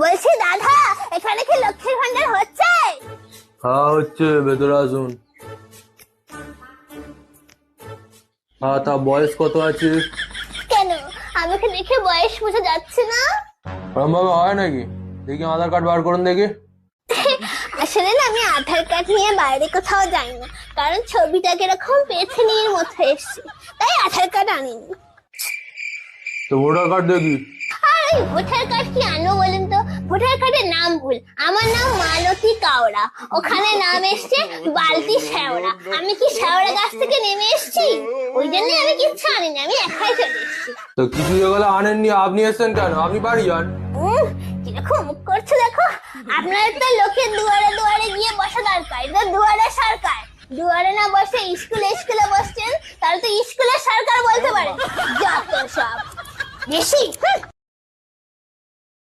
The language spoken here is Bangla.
বলছি দাদা, এখানে কি লক্ষ্মীর ভান্ডার হচ্ছে? হ্যাঁ হচ্ছে, ভেতরে আসুন। হ্যাঁ, তা বয়স কত আছে? কেন, আমাকে দেখে বয়স বোঝা যাচ্ছে না? ওরম ভাবে হয় নাকি? দেখি আধার কার্ড বার করুন দেখি। আসলে না, আমি আধার কার্ড নিয়ে বাইরে কোথাও যাই না, কারণ ছবিটা কিরকম পেছনের মতো এসছে, তাই আধার কার্ড আনিনি। তো ভোটার কার্ড দেখি। আর ওই ভোটার কার্ড কি আনবো বলেন তো? ভোটার কার্ডের নাম ভুল। আমার নাম মালতী কাওড়া, ওখানে নাম এসছে বালতি শেওড়া। আমি কি শেওড়া গাছ থেকে নেমে এসছি? ওই জন্য আমি কিচ্ছু আনিনি, আমি একাই চলে এসছি। তো কিছু যেগুলো আনেননি, আপনি এসছেন কেন? আপনি বাড়ি যান। কিরকম মুখ করছে দেখো। আপনার তো লোকের দুয়ারে দুয়ারে গিয়ে বসা দরকার, এটা দুয়ারে সরকার। দুয়ারে না বসে স্কুলে স্কুলে বসছেন, তাহলে তো স্কুলের সরকার বলতে পারে। যত সব বেশি।